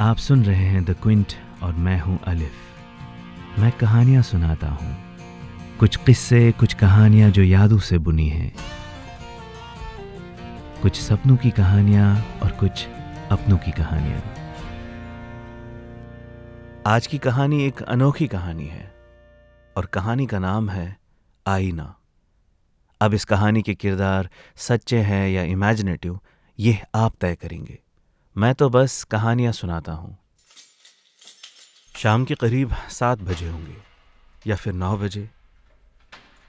आप सुन रहे हैं द क्विंट और मैं हूं अलिफ। मैं कहानियां सुनाता हूं, कुछ किस्से, कुछ कहानियां जो यादों से बुनी हैं, कुछ सपनों की कहानियां और कुछ अपनों की कहानियां। आज की कहानी एक अनोखी कहानी है और कहानी का नाम है आईना। अब इस कहानी के किरदार सच्चे हैं या इमेजिनेटिव, ये आप तय करेंगे। मैं तो बस कहानियां सुनाता हूं। शाम के करीब 7 बजे होंगे या फिर 9 बजे।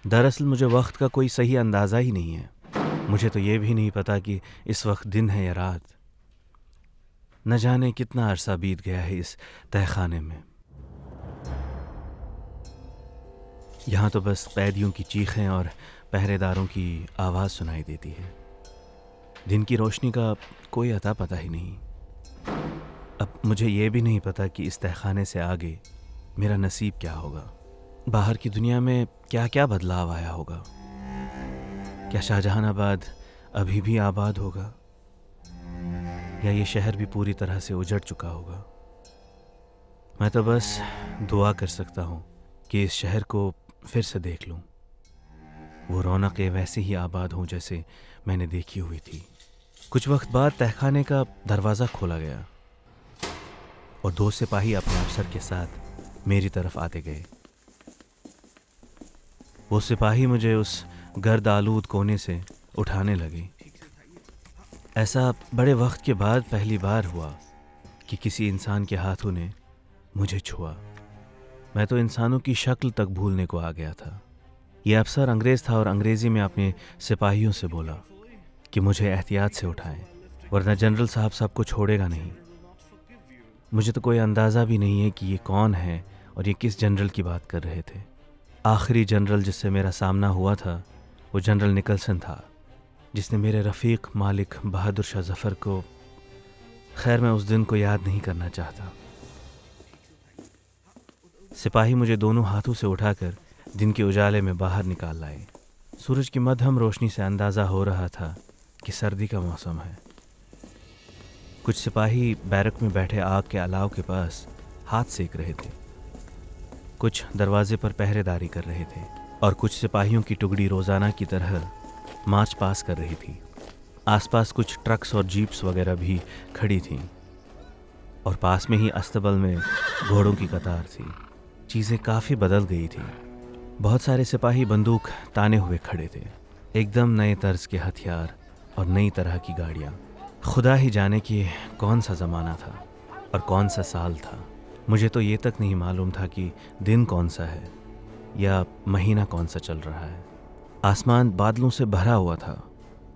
दरअसल मुझे वक्त का कोई सही अंदाज़ा ही नहीं है। मुझे तो ये भी नहीं पता कि इस वक्त दिन है या रात। न जाने कितना अरसा बीत गया है इस तहखाने में। यहाँ तो बस कैदियों की चीखें और पहरेदारों की आवाज़ सुनाई देती है। दिन की रोशनी का कोई अता पता ही नहीं। अब मुझे ये भी नहीं पता कि इस तहखाने से आगे मेरा नसीब क्या होगा। बाहर की दुनिया में क्या क्या बदलाव आया होगा। क्या शाहजहानाबाद अभी भी आबाद होगा या ये शहर भी पूरी तरह से उजड़ चुका होगा। मैं तो बस दुआ कर सकता हूँ कि इस शहर को फिर से देख लूँ। वो रौनकें वैसे ही आबाद हों जैसे मैंने देखी हुई थी। कुछ वक्त बाद तहखाने का दरवाज़ा खोला गया और 2 सिपाही अपने अफसर के साथ मेरी तरफ आते गए। वो सिपाही मुझे उस गर्द आलूद कोने से उठाने लगे। ऐसा बड़े वक्त के बाद पहली बार हुआ कि किसी इंसान के हाथों ने मुझे छुआ। मैं तो इंसानों की शक्ल तक भूलने को आ गया था। ये अफसर अंग्रेज़ था और अंग्रेज़ी में अपने सिपाहियों से बोला कि मुझे एहतियात से उठाएं, वरना जनरल साहब सबको छोड़ेगा नहीं। मुझे तो कोई अंदाज़ा भी नहीं है कि ये कौन है और ये किस जनरल की बात कर रहे थे। आखिरी जनरल जिससे मेरा सामना हुआ था वो जनरल निकलसन था, जिसने मेरे रफ़ीक मालिक बहादुर शाह ज़फ़र को, खैर मैं उस दिन को याद नहीं करना चाहता। सिपाही मुझे दोनों हाथों से उठाकर दिन के उजाले में बाहर निकाल लाए। सूरज की मध्यम रोशनी से अंदाज़ा हो रहा था कि सर्दी का मौसम है। कुछ सिपाही बैरक में बैठे आग के अलाव के पास हाथ सेक रहे थे, कुछ दरवाजे पर पहरेदारी कर रहे थे और कुछ सिपाहियों की टुकड़ी रोज़ाना की तरह मार्च पास कर रही थी। आसपास कुछ ट्रक्स और जीप्स वगैरह भी खड़ी थीं और पास में ही अस्तबल में घोड़ों की कतार थी। चीज़ें काफ़ी बदल गई थी। बहुत सारे सिपाही बंदूक ताने हुए खड़े थे, एकदम नए तर्ज के हथियार और नई तरह की गाड़ियाँ। खुदा ही जाने कि कौन सा ज़माना था और कौन सा साल था। मुझे तो ये तक नहीं मालूम था कि दिन कौन सा है या महीना कौन सा चल रहा है। आसमान बादलों से भरा हुआ था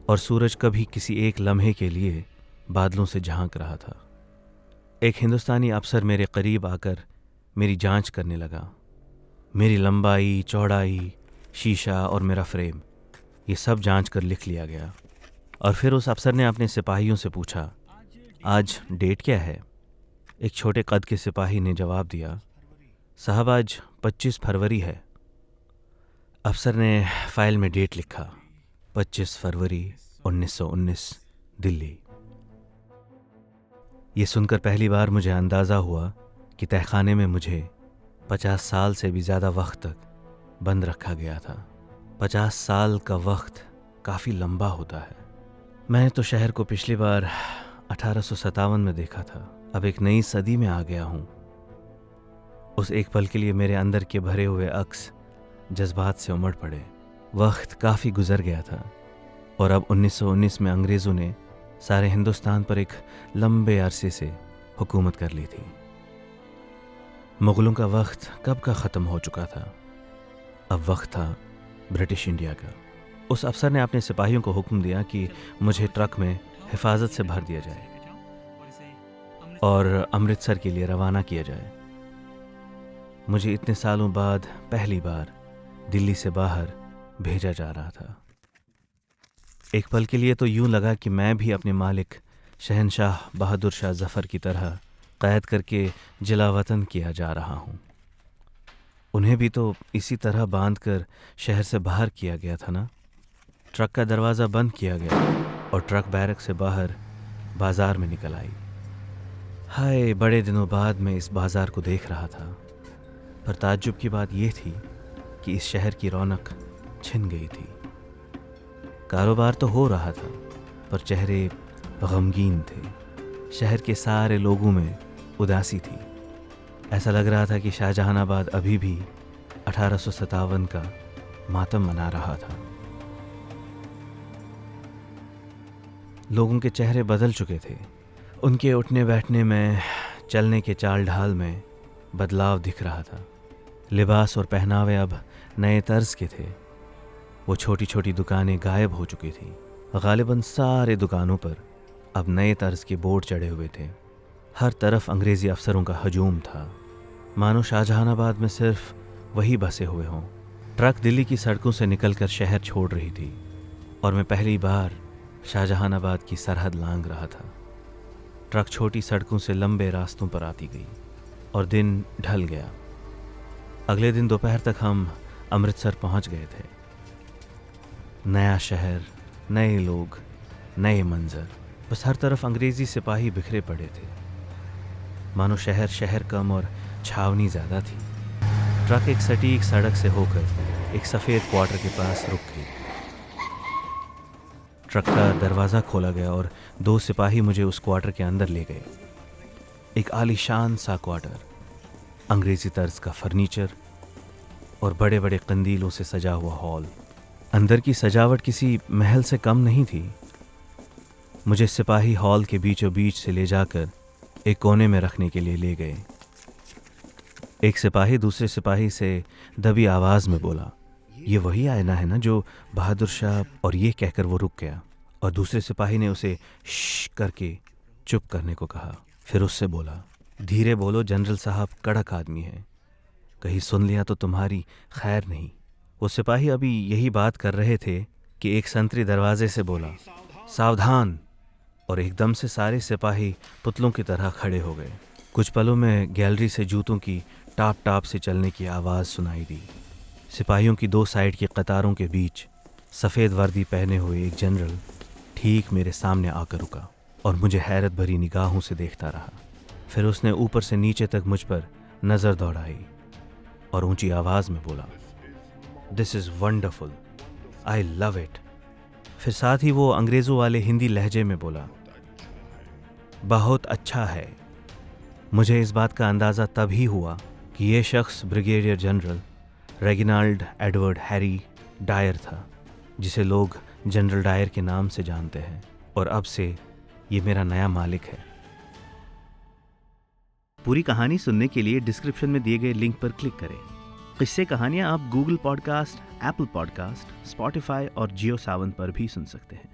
और सूरज कभी किसी एक लम्हे के लिए बादलों से झांक रहा था। एक हिंदुस्तानी अफसर मेरे करीब आकर मेरी जांच करने लगा। मेरी लंबाई, चौड़ाई, शीशा और मेरा फ्रेम, ये सब जांच कर लिख लिया गया। और फिर उस अफसर ने अपने सिपाहियों से पूछा, आज डेट क्या है? एक छोटे कद के सिपाही ने जवाब दिया, साहब आज 25 फरवरी है। अफसर ने फाइल में डेट लिखा, 25 फरवरी 1919, दिल्ली। ये सुनकर पहली बार मुझे अंदाज़ा हुआ कि तहखाने में मुझे 50 साल से भी ज़्यादा वक्त तक बंद रखा गया था। 50 साल का वक्त काफ़ी लंबा होता है। मैंने तो शहर को पिछली बार 1857 में देखा था। अब एक नई सदी में आ गया हूँ। उस एक पल के लिए मेरे अंदर के भरे हुए अक्स जज्बात से उमड़ पड़े। वक्त काफ़ी गुजर गया था और अब 1919 में अंग्रेज़ों ने सारे हिंदुस्तान पर एक लंबे अरसे से हुकूमत कर ली थी। मुग़लों का वक्त कब का ख़त्म हो चुका था। अब वक्त था ब्रिटिश इंडिया का। उस अफसर ने अपने सिपाहियों को हुक्म दिया कि मुझे ट्रक में हिफाजत से भर दिया जाए और अमृतसर के लिए रवाना किया जाए। मुझे इतने सालों बाद पहली बार दिल्ली से बाहर भेजा जा रहा था। एक पल के लिए तो यूं लगा कि मैं भी अपने मालिक शहनशाह बहादुर शाह ज़फ़र की तरह क़ैद करके जिला वतन किया जा रहा हूँ। उन्हें भी तो इसी तरह बांध कर शहर से बाहर किया गया था ना। ट्रक का दरवाज़ा बंद किया गया और ट्रक बैरक से बाहर बाज़ार में निकल आई। हाय, बड़े दिनों बाद मैं इस बाजार को देख रहा था, पर ताज्जुब की बात यह थी कि इस शहर की रौनक छिन गई थी। कारोबार तो हो रहा था, पर चेहरे गमगीन थे। शहर के सारे लोगों में उदासी थी। ऐसा लग रहा था कि शाहजहानाबाद अभी भी 1857 का मातम मना रहा था। लोगों के चेहरे बदल चुके थे। उनके उठने बैठने में, चलने के चाल ढाल में बदलाव दिख रहा था। लिबास और पहनावे अब नए तर्ज के थे। वो छोटी छोटी दुकानें गायब हो चुकी थी। गालिबन सारे दुकानों पर अब नए तर्ज के बोर्ड चढ़े हुए थे। हर तरफ अंग्रेज़ी अफसरों का हजूम था, मानो शाहजहानाबाद में सिर्फ वही बसे हुए हों। ट्रक दिल्ली की सड़कों से निकलकर शहर छोड़ रही थी और मैं पहली बार शाहजहानाबाद की सरहद लांघ रहा था। ट्रक छोटी सड़कों से लंबे रास्तों पर आती गई और दिन ढल गया। अगले दिन दोपहर तक हम अमृतसर पहुंच गए थे। नया शहर, नए लोग, नए मंजर। बस हर तरफ अंग्रेजी सिपाही बिखरे पड़े थे, मानो शहर शहर कम और छावनी ज़्यादा थी। ट्रक एक सटीक सड़क से होकर एक सफ़ेद क्वार्टर के पास रुक गई। ट्रक का दरवाज़ा खोला गया और 2 सिपाही मुझे उस क्वार्टर के अंदर ले गए। एक आलीशान सा क्वार्टर, अंग्रेज़ी तर्ज का फर्नीचर और बड़े बड़े कंदीलों से सजा हुआ हॉल। अंदर की सजावट किसी महल से कम नहीं थी। मुझे सिपाही हॉल के बीचों बीच से ले जाकर एक कोने में रखने के लिए ले गए। एक सिपाही दूसरे सिपाही से दबी आवाज़ में बोला, ये वही आईना है ना जो बहादुर शाह, और ये कहकर वो रुक गया और दूसरे सिपाही ने उसे श्श करके चुप करने को कहा। फिर उससे बोला, धीरे बोलो, जनरल साहब कड़क आदमी है, कहीं सुन लिया तो तुम्हारी खैर नहीं। वो सिपाही अभी यही बात कर रहे थे कि एक संतरी दरवाजे से बोला, सावधान, और एकदम से सारे सिपाही पुतलों की तरह खड़े हो गए। कुछ पलों में गैलरी से जूतों की टाप टाप से चलने की आवाज़ सुनाई दी। सिपाहियों की 2 साइड की कतारों के बीच सफ़ेद वर्दी पहने हुए एक जनरल ठीक मेरे सामने आकर रुका और मुझे हैरत भरी निगाहों से देखता रहा। फिर उसने ऊपर से नीचे तक मुझ पर नज़र दौड़ाई और ऊंची आवाज़ में बोला, this is wonderful, I love it. फिर साथ ही वो अंग्रेज़ों वाले हिंदी लहजे में बोला, बहुत अच्छा है। मुझे इस बात का अंदाज़ा तब ही हुआ कि ये शख्स brigadier general Reginald Edward Harry Dyer था, जिसे लोग जनरल डायर के नाम से जानते हैं, और अब से ये मेरा नया मालिक है। पूरी कहानी सुनने के लिए डिस्क्रिप्शन में दिए गए लिंक पर क्लिक करें। किस्से कहानियाँ आप Google podcast, Apple podcast, Spotify और जियो सावन पर भी सुन सकते हैं।